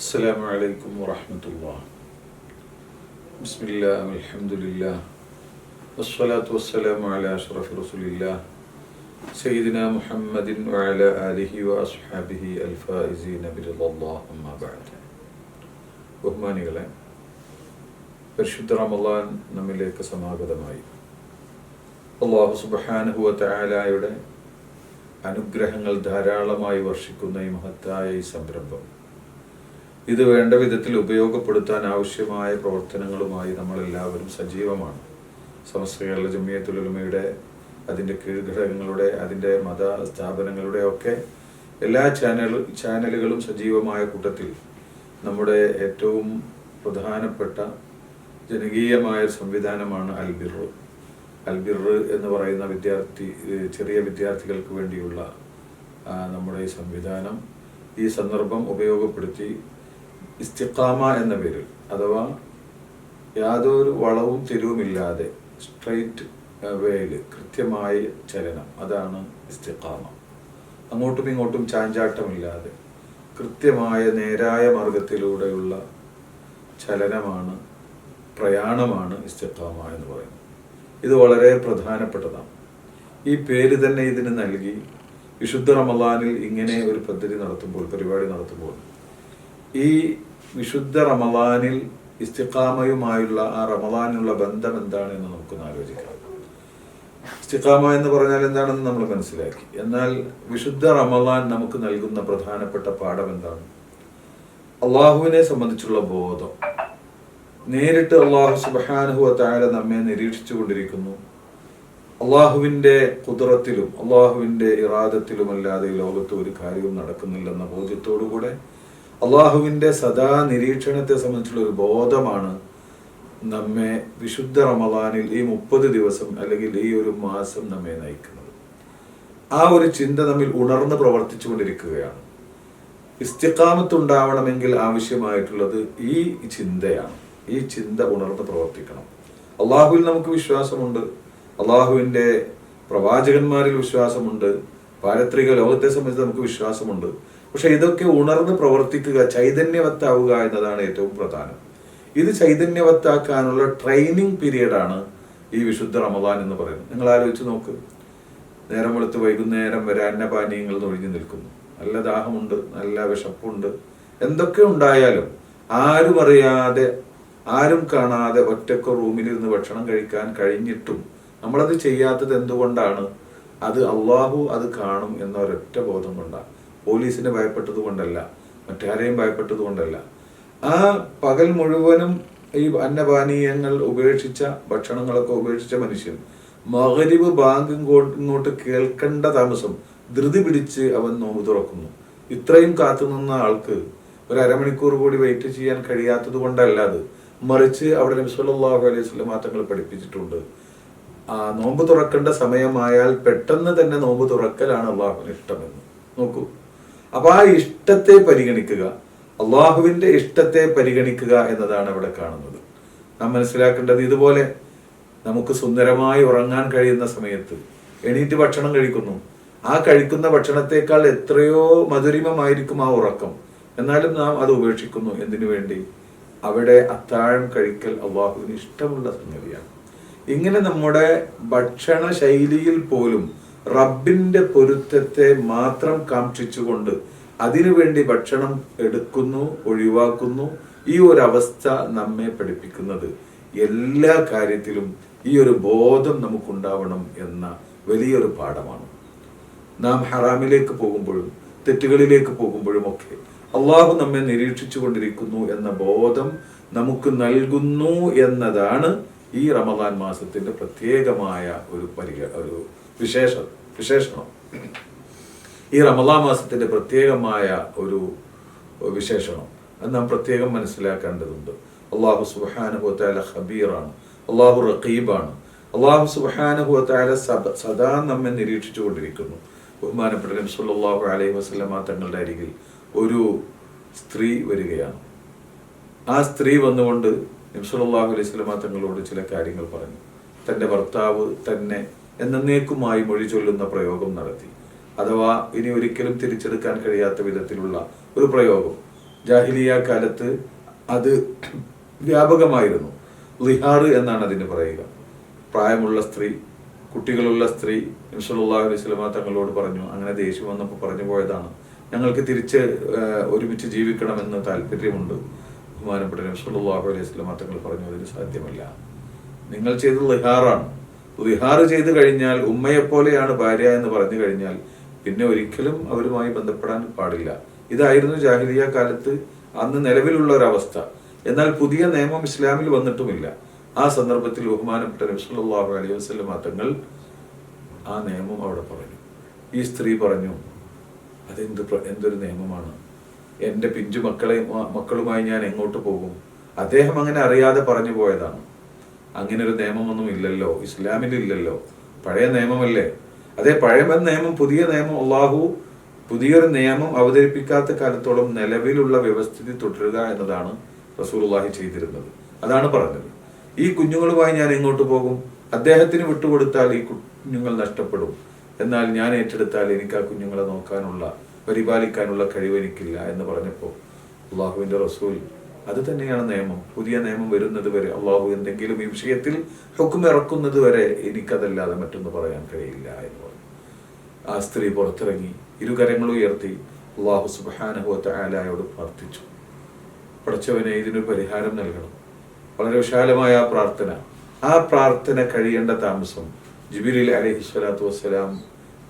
السلام عليكم ورحمة الله. بسم الله والحمد لله والصلاة والسلام على أشرف رسول الله سيدنا محمد وعلى آله وأصحابه الفائزين برضا الله أما بعد. ബഹുമാനികളെ, പരിശുദ്ധ റമളാൻ നമ്മിലേക്ക് സമാഗതമായി. അല്ലാഹു സുബ്ഹാനഹു വ തആലയുടെ അനുഗ്രഹങ്ങൾ ധാരാളമായി വർഷിക്കുന്ന ഈ മഹത്തായ ഈ സംരംഭം, ഇത് വേണ്ട വിധത്തിൽ ഉപയോഗപ്പെടുത്താൻ ആവശ്യമായ പ്രവർത്തനങ്ങളുമായി നമ്മളെല്ലാവരും സജീവമാണ്. സമസ്ത കേരള ജംഇയ്യത്തുൽ ഉലമയുടെ, അതിൻ്റെ കീഴ്ഘടകങ്ങളുടെ, അതിൻ്റെ മത സ്ഥാപനങ്ങളുടെ ഒക്കെ എല്ലാ ചാനലുകളും സജീവമായ കൂട്ടത്തിൽ നമ്മുടെ ഏറ്റവും പ്രധാനപ്പെട്ട ജനകീയമായ സംവിധാനമാണ് അൽബിർ എന്ന് പറയുന്ന ചെറിയ വിദ്യാർത്ഥികൾക്ക് വേണ്ടിയുള്ള നമ്മുടെ ഈ സംവിധാനം. ഈ സന്ദർഭം ഉപയോഗപ്പെടുത്തി ഇസ്തിഖാമ എന്ന പേരിൽ, അഥവാ യാതൊരു വളവും തിരിവുമില്ലാതെ സ്ട്രെയിറ്റ് വേയിൽ കൃത്യമായ ചലനം, അതാണ് ഇസ്തിഖാമ. അങ്ങോട്ടും ഇങ്ങോട്ടും ചാഞ്ചാട്ടമില്ലാതെ കൃത്യമായ നേരായ മാർഗത്തിലൂടെയുള്ള ചലനമാണ്, പ്രയാണമാണ് ഇസ്തിഖാമ എന്ന് പറയുന്നത്. ഇത് വളരെ പ്രധാനപ്പെട്ടതാണ്. ഈ പേര് തന്നെ ഇതിന് നൽകി. വിശുദ്ധ റമളാനിൽ ഇങ്ങനെ ഒരു പരിപാടി നടത്തുമ്പോൾ ഈ വിശുദ്ധ റമളാനിൽ ഇസ്തിഖാമയുമായുള്ള ആ റമളാനുള്ള ബന്ധം എന്താണ് എന്ന് നമുക്കൊന്ന് ആലോചിക്കാം. ഇസ്തിഖാമ എന്ന് പറഞ്ഞാൽ എന്താണെന്ന് നമ്മൾ മനസ്സിലാക്കി. എന്നാൽ വിശുദ്ധ റമളാൻ നമുക്ക് നൽകുന്ന പ്രധാനപ്പെട്ട പാഠം എന്താണ്? അള്ളാഹുവിനെ സംബന്ധിച്ചുള്ള ബോധം. നേരിട്ട് അള്ളാഹു സുബ്ഹാനഹു വ തആല നമ്മെ നിരീക്ഷിച്ചു കൊണ്ടിരിക്കുന്നു. അള്ളാഹുവിൻ്റെ ഖുദ്റത്തിലും അള്ളാഹുവിൻ്റെ ഇറാദത്തിലുമല്ലാതെ ഈ ലോകത്ത് ഒരു കാര്യവും നടക്കുന്നില്ലെന്ന ബോധ്യത്തോടുകൂടെ അള്ളാഹുവിൻ്റെ സദാ നിരീക്ഷണത്തെ സംബന്ധിച്ചുള്ള ഒരു ബോധമാണ് നമ്മെ വിശുദ്ധ റമളാനിൽ ഈ 30 ദിവസം അല്ലെങ്കിൽ ഈ ഒരു മാസം നമ്മെ നയിക്കുന്നത്. ആ ഒരു ചിന്ത നമ്മിൽ ഉണർന്ന് പ്രവർത്തിച്ചു കൊണ്ടിരിക്കുകയാണ്. ഇസ്തിഖാമത്ത് ഉണ്ടാവണമെങ്കിൽ ആവശ്യമായിട്ടുള്ളത് ഈ ചിന്തയാണ്. ഈ ചിന്ത ഉണർന്ന് പ്രവർത്തിക്കണം. അള്ളാഹുവിൽ നമുക്ക് വിശ്വാസമുണ്ട്, അള്ളാഹുവിൻ്റെ പ്രവാചകന്മാരിൽ വിശ്വാസമുണ്ട്, പാരത്രിക ലോകത്തെ സംബന്ധിച്ച് നമുക്ക് വിശ്വാസമുണ്ട്. പക്ഷെ ഇതൊക്കെ ഉണർന്ന് പ്രവർത്തിക്കുക, ചൈതന്യവത്താവുക എന്നതാണ് ഏറ്റവും പ്രധാനം. ഇത് ചൈതന്യവത്താക്കാനുള്ള ട്രെയിനിങ് പീരീഡാണ് ഈ വിശുദ്ധ റമളാൻ എന്ന് പറയുന്നത്. നിങ്ങൾ ആലോചിച്ച് നോക്ക്. നേരം വെളുത്ത് വൈകുന്നേരം വരെ അന്നപാനീയങ്ങൾ ഒഴിഞ്ഞു നിൽക്കുന്നു. നല്ല ദാഹമുണ്ട്, നല്ല വിശപ്പുണ്ട്. എന്തൊക്കെ ഉണ്ടായാലും ആരും അറിയാതെ, ആരും കാണാതെ ഒറ്റക്ക് റൂമിലിരുന്ന് ഭക്ഷണം കഴിക്കാൻ കഴിഞ്ഞിട്ടും നമ്മളത് ചെയ്യാത്തത് എന്തുകൊണ്ടാണ്? അത് അള്ളാഹു അത് കാണും എന്ന ഒരൊറ്റ ബോധം കൊണ്ടാണ്. പോലീസിനെ ഭയപ്പെട്ടത് കൊണ്ടല്ല, മറ്റാരെയും ഭയപ്പെട്ടത് കൊണ്ടല്ല. ആ പകൽ മുഴുവനും ഈ അന്നപാനീയങ്ങൾ ഉപേക്ഷിച്ച, ഭക്ഷണങ്ങളൊക്കെ ഉപേക്ഷിച്ച മനുഷ്യൻ മഗ്രിബ് ബാങ്ക് ഇങ്ങോട്ട് കേൾക്കേണ്ട താമസം ധൃതി പിടിച്ച് അവൻ നോമ്പ് തുറക്കുന്നു. ഇത്രയും കാത്തുനിന്ന ആൾക്ക് ഒരു അരമണിക്കൂർ കൂടി വെയിറ്റ് ചെയ്യാൻ കഴിയാത്തത് കൊണ്ടല്ല അത്, മറിച്ച് അവിടെ നബി സല്ലല്ലാഹു അലൈഹി വസല്ലം തങ്ങൾ പഠിപ്പിച്ചിട്ടുണ്ട്. ആ നോമ്പ് തുറക്കേണ്ട സമയമായാൽ പെട്ടെന്ന് തന്നെ നോമ്പ് തുറക്കലാണ് അള്ളാഹുവിന് ഇഷ്ടമെന്ന്. നോക്കൂ. അപ്പൊ ആ ഇഷ്ടത്തെ പരിഗണിക്കുക, അള്ളാഹുവിന്റെ ഇഷ്ടത്തെ പരിഗണിക്കുക എന്നതാണ് അവിടെ കാണുന്നത്. നാം മനസ്സിലാക്കേണ്ടത്, ഇതുപോലെ നമുക്ക് സുന്ദരമായി ഉറങ്ങാൻ കഴിയുന്ന സമയത്ത് എണീറ്റ് ഭക്ഷണം കഴിക്കുന്നു. ആ കഴിക്കുന്ന ഭക്ഷണത്തെക്കാൾ എത്രയോ മധുരിമമായിരിക്കും ആ ഉറക്കം. എന്നാലും നാം അത് ഉപേക്ഷിക്കുന്നു. എന്തിനു വേണ്ടി? അവിടെ അത്താഴം കഴിക്കൽ അള്ളാഹുവിന് ഇഷ്ടമുള്ള സംഗതിയാണ്. ഇങ്ങനെ നമ്മുടെ ഭക്ഷണ ശൈലിയിൽ പോലും റബ്ബിന്റെ പൊരുത്തത്തെ മാത്രം കാക്ഷിച്ചുകൊണ്ട് അതിനുവേണ്ടി ഭക്ഷണം എടുക്കുന്നു, ഒഴിവാക്കുന്നു. ഈ ഒരു അവസ്ഥ നമ്മെ പഠിപ്പിക്കുന്നത് എല്ലാ കാര്യത്തിലും ഈ ഒരു ബോധം നമുക്കുണ്ടാവണം എന്ന വലിയൊരു പാഠമാണ്. നാം ഹറാമിലേക്ക് പോകുമ്പോഴും തെറ്റുകളിലേക്ക് പോകുമ്പോഴും ഒക്കെ അള്ളാഹു നമ്മെ നിരീക്ഷിച്ചു കൊണ്ടിരിക്കുന്നു എന്ന ബോധം നമുക്ക് നൽകുന്നു എന്നതാണ് ഈ റമളാൻ മാസത്തിന്റെ പ്രത്യേകമായ ഒരു വിശേഷണം. ഈ റമളാൻ മാസത്തിന്റെ പ്രത്യേകമായ ഒരു വിശേഷണം അത് നാം പ്രത്യേകം മനസ്സിലാക്കേണ്ടതുണ്ട്. അള്ളാഹു സുബ്ഹാനഹു വ തആല ഖബീറാണ്, അള്ളാഹു റഖീബാണ്. അള്ളാഹു സുബ്ഹാനഹു വ തആല സദാ നമ്മെ നിരീക്ഷിച്ചു കൊണ്ടിരിക്കുന്നു. ബഹുമാനപ്പെട്ട നബി സല്ലല്ലാഹു അലൈഹി വസല്ലം തങ്ങളുടെ അരികിൽ ഒരു സ്ത്രീ വരികയാണ്. ആ സ്ത്രീ വന്നുകൊണ്ട് നബി സല്ലല്ലാഹു അലൈഹി വസല്ലം തങ്ങളോട് ചില കാര്യങ്ങൾ പറഞ്ഞു. തൻ്റെ ഭർത്താവ് തന്നെ എന്നേക്കുമായി മൊഴി ചൊല്ലുന്ന പ്രയോഗം നടത്തി. അഥവാ ഇനി ഒരിക്കലും തിരിച്ചെടുക്കാൻ കഴിയാത്ത വിധത്തിലുള്ള ഒരു പ്രയോഗം. ജാഹിലിയ കാലത്ത് അത് വ്യാപകമായിരുന്നു. ലിഹാർ എന്നാണ് അതിന് പറയുക. പ്രായമുള്ള സ്ത്രീ, കുട്ടികളുള്ള സ്ത്രീ നബി സല്ലല്ലാഹു അലൈഹി വസല്ലമ തങ്ങളോട് പറഞ്ഞു, അങ്ങനെ ദേഷ്യം വന്നപ്പോൾ പറഞ്ഞു പോയതാണ്, ഞങ്ങൾക്ക് തിരിച്ച് ഒരുമിച്ച് ജീവിക്കണമെന്ന് താല്പര്യമുണ്ട്. ബഹുമാനപ്പെട്ട നബി സല്ലല്ലാഹു അലൈഹി വസല്ലമ തങ്ങൾ പറഞ്ഞു, അതിന് സാധ്യമല്ല, നിങ്ങൾ ചെയ്തത് ലിഹാറാണ്. ലിഹാർ ചെയ്തു കഴിഞ്ഞാൽ ഉമ്മയെപ്പോലെയാണ് ഭാര്യ എന്ന് പറഞ്ഞു കഴിഞ്ഞാൽ പിന്നെ ഒരിക്കലും അവരുമായി ബന്ധപ്പെടാൻ പാടില്ല. ഇതായിരുന്നു ജാഹിലിയ കാലത്ത് അന്ന് നിലവിലുള്ള ഒരവസ്ഥ. എന്നാൽ പുതിയ നിയമം ഇസ്ലാമിൽ വന്നിട്ടുമില്ല. ആ സന്ദർഭത്തിൽ ബഹുമാനപ്പെട്ട നബി സല്ലല്ലാഹു അലൈഹി വസല്ലമ തങ്ങൾ ആ നിയമം അവിടെ പറഞ്ഞു. ഈ സ്ത്രീ പറഞ്ഞു, എന്തൊരു നിയമമാണ്, എൻ്റെ പിഞ്ചു മക്കളുമായി ഞാൻ എങ്ങോട്ട് പോകും? അദ്ദേഹം അങ്ങനെ അറിയാതെ പറഞ്ഞു പോയതാണ്. അങ്ങനെ ഒരു നിയമമൊന്നും ഇല്ലല്ലോ, ഇസ്ലാമിലില്ലല്ലോ, പഴയ നിയമമല്ലേ. അതേ പഴയ നിയമം, പുതിയ നിയമം, അള്ളാഹു പുതിയൊരു നിയമം അവതരിപ്പിക്കാത്ത കാലത്തോളം നിലവിലുള്ള വ്യവസ്ഥിതി തുടരുക എന്നതാണ് റസൂലുള്ളാഹി ചെയ്തിരുന്നത്. അതാണ് പറഞ്ഞത്, ഈ കുഞ്ഞുങ്ങളുമായി ഞാൻ എങ്ങോട്ട് പോകും? അദ്ദേഹത്തിന് വിട്ടുകൊടുത്താൽ ഈ കുഞ്ഞുങ്ങൾ നഷ്ടപ്പെടും, എന്നാൽ ഞാൻ ഏറ്റെടുത്താൽ എനിക്ക് ആ കുഞ്ഞുങ്ങളെ നോക്കാനുള്ള, പരിപാലിക്കാനുള്ള കഴിവ് എനിക്കില്ല എന്ന് പറഞ്ഞപ്പോൾ അള്ളാഹുവിന്റെ റസൂൽ, അത് തന്നെയാണ് നിയമം, പുതിയ നിയമം വരുന്നത് വരെ, അള്ളാഹു എന്തെങ്കിലും ഈ വിഷയത്തിൽ ഹുക്ം ഇറക്കുന്നത് വരെ എനിക്കതല്ലാതെ മറ്റൊന്ന് പറയാൻ കഴിയില്ല എന്ന് പറഞ്ഞു. ആ സ്ത്രീ പുറത്തിറങ്ങി ഇരുകരങ്ങളും ഉയർത്തി അള്ളാഹു സുബ്ഹാനഹു വ തആലയോട് പ്രാർത്ഥിച്ചു, പടച്ചവനെ ഇതിനൊരു പരിഹാരം നൽകണം. വളരെ വിശാലമായ ആ പ്രാർത്ഥന കഴിയേണ്ട താമസം ജിബ്രീൽ അലൈഹിസ്സലാത്തു വസ്സലാം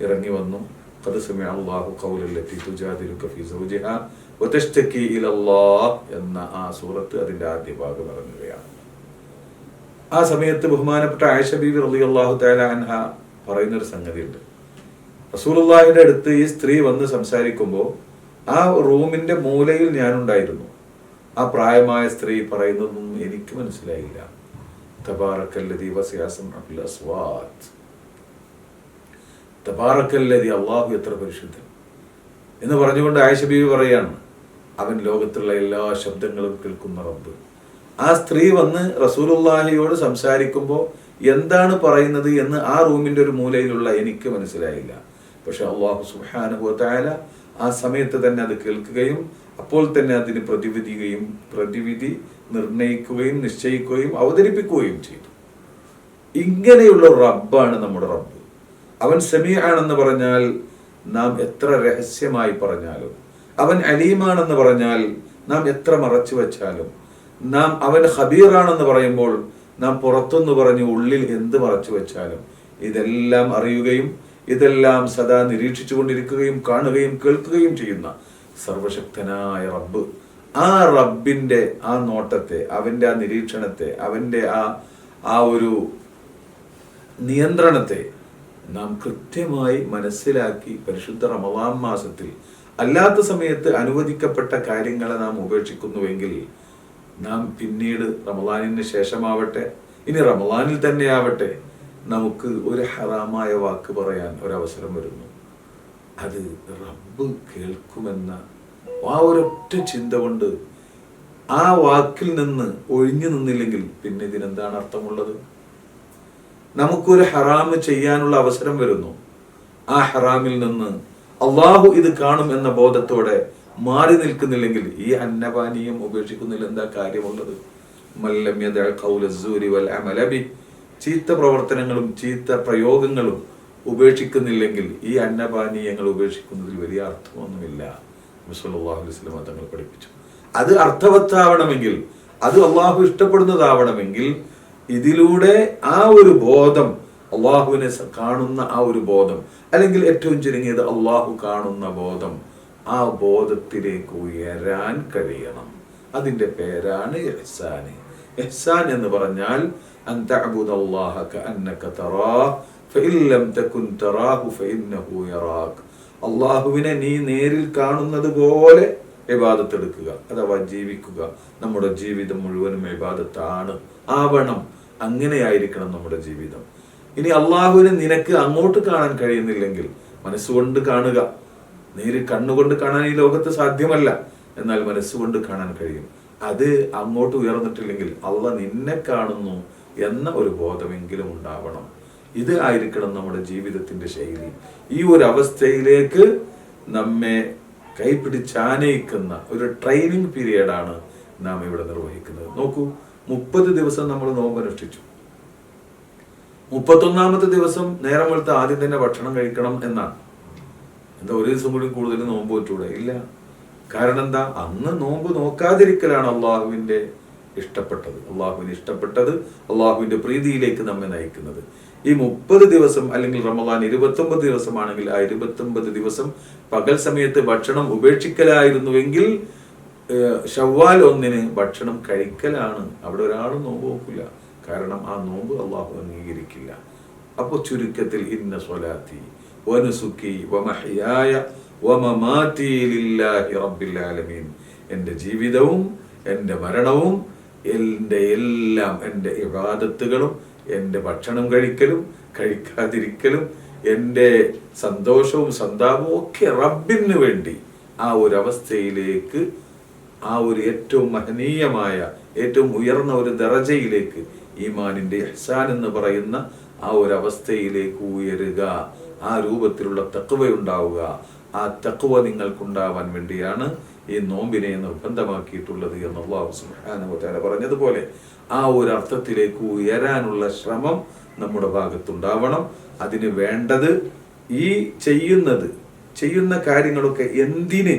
ഇറങ്ങി വന്നു. ഖദ് സമിഅ അല്ലാഹു ഖൗലല്ലതി തുജാദിലുക ഫീ സൗജിഹാ വതശ്തകി ഇലല്ലാഹ് എന്ന ആ സൂറത്ത് അതിന്റെ ആദ്യ ഭാഗം ഇറങ്ങുകയാണ്. ആ സമയത്ത് ബഹുമാനപ്പെട്ട ആയിഷ ബീവി റളിയല്ലാഹു തആല അൻഹ പറയുന്നൊരു സംഗതിയുണ്ട്. റസൂലുള്ളാഹിയുടെ അടുത്ത് ഈ സ്ത്രീ വന്ന് സംസാരിക്കുമ്പോൾ ആ റൂമിന്റെ മൂലയിൽ ഞാനുണ്ടായിരുന്നു. ആ പ്രായമായ സ്ത്രീ പറയുന്നതൊന്നും എനിക്ക് മനസ്സിലായില്ല. തബാറക്കല്ലദി വസിഅ സമഅൽ അസ്വാത്, തബാറക്കല്ലദി, അല്ലാഹു എത്ര പരിശുദ്ധൻ എന്ന് പറഞ്ഞുകൊണ്ട് ആയിഷ ബീവി പറയാണ്, അവൻ ലോകത്തുള്ള എല്ലാ ശബ്ദങ്ങളും കേൾക്കുന്ന റബ്ബ്. ആ സ്ത്രീ വന്ന് റസൂലുള്ളാഹിയോട് സംസാരിക്കുമ്പോൾ എന്താണ് പറയുന്നത് എന്ന് ആ റൂമിന്റെ ഒരു മൂലയിലുള്ള എനിക്ക് മനസ്സിലായില്ല. പക്ഷെ അല്ലാഹു സുബ്ഹാനഹു വ തആല ആ സമയത്ത് തന്നെ അത് കേൾക്കുകയും അപ്പോൾ തന്നെ അതിന് പ്രതിവിധി നിർണയിക്കുകയും നിശ്ചയിക്കുകയും അവതരിപ്പിക്കുകയും ചെയ്തു. ഇങ്ങനെയുള്ള റബ്ബാണ് നമ്മുടെ റബ്ബ്. അവൻ സമീഅാണെന്ന് പറഞ്ഞാൽ നാം എത്ര രഹസ്യമായി പറഞ്ഞാലും, അവൻ അലീമാണെന്ന് പറഞ്ഞാൽ നാം എത്ര മറച്ചു വെച്ചാലും, നാം അവൻ ഖബീറാണെന്ന് പറയുമ്പോൾ നാം പുറത്തുനിന്ന് പറഞ്ഞ് ഉള്ളിൽ എന്ത് മറച്ചു വെച്ചാലും ഇതെല്ലാം അറിയുകയും ഇതെല്ലാം സദാ നിരീക്ഷിച്ചു കൊണ്ടിരിക്കുകയും കാണുകയും കേൾക്കുകയും ചെയ്യുന്ന സർവശക്തനായ റബ്ബ്, ആ റബ്ബിന്റെ ആ നോട്ടത്തെ, അവന്റെ ആ നിരീക്ഷണത്തെ, അവന്റെ ആ ഒരു നിയന്ത്രണത്തെ നാം കൃത്യമായി മനസ്സിലാക്കി പരിശുദ്ധ റമളാൻ മാസത്തിൽ അല്ലാത്ത സമയത്ത് അനുവദിക്കപ്പെട്ട കാര്യങ്ങളെ നാം ഉപേക്ഷിക്കുന്നുവെങ്കിൽ നാം പിന്നീട് റമളാനിന് ശേഷമാവട്ടെ, ഇനി റമളാനിൽ തന്നെ ആവട്ടെ, നമുക്ക് ഒരു ഹറാമായ വാക്ക് പറയാൻ ഒരവസരം വരുന്നു. അത് റബ്ബ് കേൾക്കുമെന്ന ആ ഒരൊറ്റ ചിന്ത കൊണ്ട് ആ വാക്കിൽ നിന്ന് ഒഴിഞ്ഞു നിന്നില്ലെങ്കിൽ പിന്നെ ഇതിനെന്താണ് അർത്ഥമുള്ളത്? നമുക്കൊരു ഹറാമ് ചെയ്യാനുള്ള അവസരം വരുന്നു. ആ ഹറാമിൽ നിന്ന് അള്ളാഹു ഇത് കാണും എന്ന ബോധത്തോടെ മാറി നിൽക്കുന്നില്ലെങ്കിൽ ഈ അന്നപാനീയം ഉപേക്ഷിക്കുന്നതിൽ എന്താ കാര്യമുള്ളത്? മല്ലം യദഅ ഖൗല അസ്സൂരി വൽ അമല ബി, ചീത്ത പ്രവർത്തനങ്ങളും ചീത്ത പ്രയോഗങ്ങളും ഉപേക്ഷിക്കുന്നില്ലെങ്കിൽ ഈ അന്നപാനീയങ്ങൾ ഉപേക്ഷിക്കുന്നതിൽ വലിയ അർത്ഥമൊന്നുമില്ല. സല്ലല്ലാഹു അലൈഹി വസല്ലം തങ്ങൾ പഠിപ്പിച്ചു. അത് അർത്ഥവത്താവണമെങ്കിൽ, അത് അള്ളാഹു ഇഷ്ടപ്പെടുന്നതാവണമെങ്കിൽ ഇതിലൂടെ ആ ഒരു ബോധം, അള്ളാഹുവിനെ കാണുന്ന ആ ഒരു ബോധം, അല്ലെങ്കിൽ ഏറ്റവും ചുരുങ്ങിയത് അള്ളാഹു കാണുന്ന ബോധം, ആ ബോധത്തിലേക്ക് ഉയരാൻ കഴിയണം. അതിന്റെ പേരാണ് ഇഹ്സാൻ. ഇഹ്സാൻ എന്ന് പറഞ്ഞാൽ അൻ തഅബുദല്ലാഹ കഅന്നക തറാഹ് ഫഇൻ ലം തകുൻ തറാഹു ഫഇന്നഹു യറാക്. അള്ളാഹുവിനെ നീ നേരിൽ കാണുന്നത് പോലെ ഇബാദത്ത് എടുക്കുക, അഥവാ ജീവിക്കുക. നമ്മുടെ ജീവിതം മുഴുവനും ഇബാദത്താണ്, ആവണം. അങ്ങനെയായിരിക്കണം നമ്മുടെ ജീവിതം. ഇനി അള്ളാഹുവിനെ നിനക്ക് അങ്ങോട്ട് കാണാൻ കഴിയുന്നില്ലെങ്കിൽ മനസ്സുകൊണ്ട് കാണുക. നേരിൽ കണ്ണുകൊണ്ട് കാണാൻ ഈ ലോകത്ത് സാധ്യമല്ല, എന്നാൽ മനസ്സുകൊണ്ട് കാണാൻ കഴിയും. അത് അങ്ങോട്ട് ഉയർന്നിട്ടില്ലെങ്കിൽ അള്ളാഹ് നിന്നെ കാണുന്നു എന്ന ഒരു ബോധമെങ്കിലും ഉണ്ടാവണം. ഇത് ആയിരിക്കണം നമ്മുടെ ജീവിതത്തിന്റെ ശൈലി. ഈ ഒരു അവസ്ഥയിലേക്ക് നമ്മെ കൈപിടിച്ചാനയിക്കുന്ന ഒരു ട്രെയിനിങ് പീരീഡാണ് നാം ഇവിടെ നിർവഹിക്കുന്നത്. നോക്കൂ, 30 ദിവസം നമ്മൾ നോമ്പനുഷ്ഠിച്ചു. 31ാമത്തെ ദിവസം നേരം വെളുത്ത ആദ്യം തന്നെ ഭക്ഷണം കഴിക്കണം എന്നാണ്. എന്താ ഒരു ദിവസം കൂടി കൂടുതൽ നോമ്പ് പറ്റൂടെ? ഇല്ല. കാരണം എന്താ? അന്ന് നോമ്പ് നോക്കാതിരിക്കലാണ് അള്ളാഹുവിന്റെ ഇഷ്ടപ്പെട്ടത്. അള്ളാഹുവിന്റെ പ്രീതിയിലേക്ക് നമ്മെ നയിക്കുന്നത്. ഈ 30 ദിവസം അല്ലെങ്കിൽ റമദാൻ 29 ദിവസമാണെങ്കിൽ ആ 29 ദിവസം പകൽ സമയത്ത് ഭക്ഷണം ഉപേക്ഷിക്കലായിരുന്നുവെങ്കിൽ ശവ്വാൽ 1 ഭക്ഷണം കഴിക്കലാണ്. അവിടെ ഒരാളും നോമ്പ് നോക്കില്ല. കാരണം ആ നോമ്പ് അള്ളാഹു അംഗീകരിക്കില്ല. അപ്പൊ ചുരുക്കത്തിൽ ഇന്ന സ്വലാത്തി വനുസുക്കി വമഹ്യായ വമമാതി ലില്ലാഹി റബ്ബിൽ ആലമീൻ, എൻ്റെ ജീവിതവും എൻ്റെ മരണവും എൻ്റെ എല്ലാം, എൻ്റെ ഇബാദത്തുകളും എൻ്റെ ഭക്ഷണം കഴിക്കലും കഴിക്കാതിരിക്കലും എൻ്റെ സന്തോഷവും സന്താപവും ഒക്കെ റബ്ബിന് വേണ്ടി ആ ഒരു അവസ്ഥയിലേക്ക്, ആ ഒരു ഏറ്റവും മഹനീയമായ ഏറ്റവും ഉയർന്ന ഒരു ദറജയിലേക്ക്, ഈമാനിന്റെ ഇഹ്സാൻ എന്ന് പറയുന്ന ആ ഒരു അവസ്ഥയിലേക്ക് ഉയരുക. ആ രൂപത്തിലുള്ള തഖ്വ ഉണ്ടാവുക. ആ തഖ്വ നിങ്ങൾക്കുണ്ടാവാൻ വേണ്ടിയാണ് ഈ നോമ്പിനെ നിർബന്ധമാക്കിയിട്ടുള്ളത് എന്ന് അല്ലാഹു സുബ്ഹാനഹു വ തആല പറഞ്ഞതുപോലെ ആ ഒരു അർത്ഥത്തിലേക്ക് ഉയരാനുള്ള ശ്രമം നമ്മുടെ ഭാഗത്തുണ്ടാവണം. അതിന് വേണ്ടത് ഈ ചെയ്യുന്ന കാര്യങ്ങളൊക്കെ എന്തിന്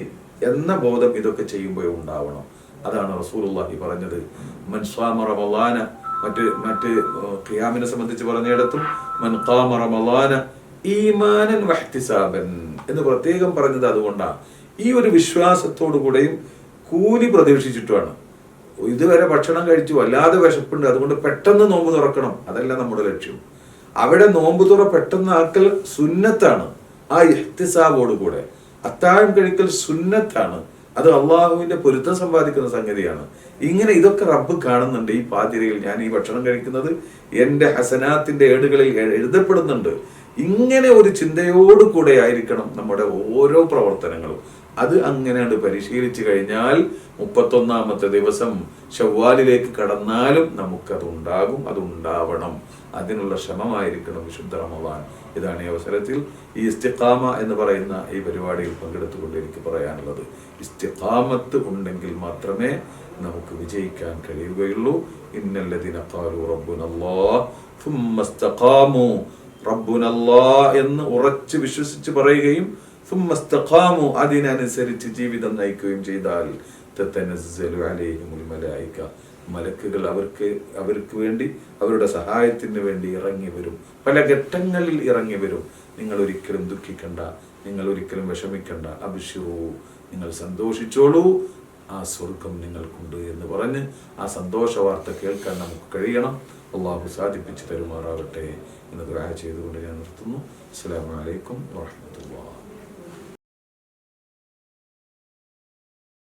എന്ന ബോധം ഇതൊക്കെ ചെയ്യുമ്പോൾ ഉണ്ടാവണം. അതാണ് റസൂലുള്ളാഹി പറഞ്ഞത്. മൻ ഖാമ റമളാന, മറ്റ് ഖിയാമിനെ സംബന്ധിച്ച് പറഞ്ഞിടത്തും മൻ ഖാമ റമളാന ഈമാനൻ വഹ്തിസാബൻ എന്ന് പ്രത്യേകം പറഞ്ഞത് അതുകൊണ്ടാണ്. ഈ ഒരു വിശ്വാസത്തോടു കൂടെയും കൂലി പ്രതീക്ഷിച്ചിട്ടുമാണ്. ഇതുവരെ ഭക്ഷണം കഴിച്ചു, വല്ലാതെ വിശപ്പുണ്ട്, അതുകൊണ്ട് പെട്ടെന്ന് നോമ്പ് തുറക്കണം, അതല്ല നമ്മുടെ ലക്ഷ്യം. അവിടെ നോമ്പ് തുറ പെട്ടെന്ന് ആക്കൽ സുന്നത്താണ്. ആ ഇഹ്തിസാബോടുകൂടെ അത്താഴം കഴിക്കൽ സുന്നത്താണ്. അത് അള്ളാഹുവിന്റെ പൊരുത്തം സമ്പാദിക്കുന്ന സംഗതിയാണ്. ഇങ്ങനെ ഇതൊക്കെ റബ്ബ് കാണുന്നുണ്ട്. ഈ പാതിരയിൽ ഞാൻ ഈ ഭക്ഷണം കഴിക്കുന്നത് എൻ്റെ ഹസനാത്തിന്റെ ഏടുകളിൽ എഴുതപ്പെടുന്നുണ്ട്. ഇങ്ങനെ ഒരു ചിന്തയോടുകൂടെ ആയിരിക്കണം നമ്മുടെ ഓരോ പ്രവർത്തനങ്ങളും. അത് അങ്ങനെയാണ് പരിശീലിച്ചു കഴിഞ്ഞാൽ 31ാമത്തെ ദിവസം ശവ്വാലിലേക്ക് കടന്നാലും നമുക്കത് ഉണ്ടാകും, അതുണ്ടാവണം. അതിനുള്ള ശ്രമമായിരിക്കണം വിശുദ്ധ റമളാൻ. ഇതാണ് ഈ അവസരത്തിൽ ഈ ഇസ്തിഖാമ എന്ന് പറയുന്ന ഈ പരിപാടിയിൽ പങ്കെടുത്തുകൊണ്ട് എനിക്ക് പറയാനുള്ളത്. ഇസ്തിഖാമത്ത് ഉണ്ടെങ്കിൽ മാത്രമേ നമുക്ക് വിജയിക്കാൻ കഴിയുകയുള്ളൂ. ഇന്നല്ലദീന ഖാലു റബ്ബുനല്ലാഹ് സുമ്മ ഇസ്തഖാമു, റബ്ബുനല്ലാഹ് എന്ന് ഉറച്ചു വിശ്വസിച്ച് പറയുകയും സുമ്മ ഇസ്തഖാമു അതിനനുസരിച്ച് ജീവിതം നയിക്കുകയും ചെയ്താൽ തതനസ്സലു അലൈഹിമുൽ മലായിക, മലക്കുകൾ അവർക്ക് വേണ്ടി, അവരുടെ സഹായത്തിന് വേണ്ടി ഇറങ്ങി വരും. പല ഘട്ടങ്ങളിൽ ഇറങ്ങി വരും. നിങ്ങൾ ഒരിക്കലും ദുഃഖിക്കണ്ട, നിങ്ങൾ ഒരിക്കലും വിഷമിക്കണ്ട, അബ്ശിറൂ, നിങ്ങൾ സന്തോഷിച്ചോളൂ, ആ സ്വർഗം നിങ്ങൾക്കുണ്ട് എന്ന് പറഞ്ഞ് ആ സന്തോഷ വാർത്ത കേൾക്കാൻ നമുക്ക് കഴിയണം. അള്ളാഹു സാധിപ്പിച്ചു തരുമാറാവട്ടെ എന്ന് ദുആ ചെയ്തുകൊണ്ട് ഞാൻ നിർത്തുന്നു. അസ്സലാമു അലൈക്കും വറഹ്മത്തുള്ളാഹി.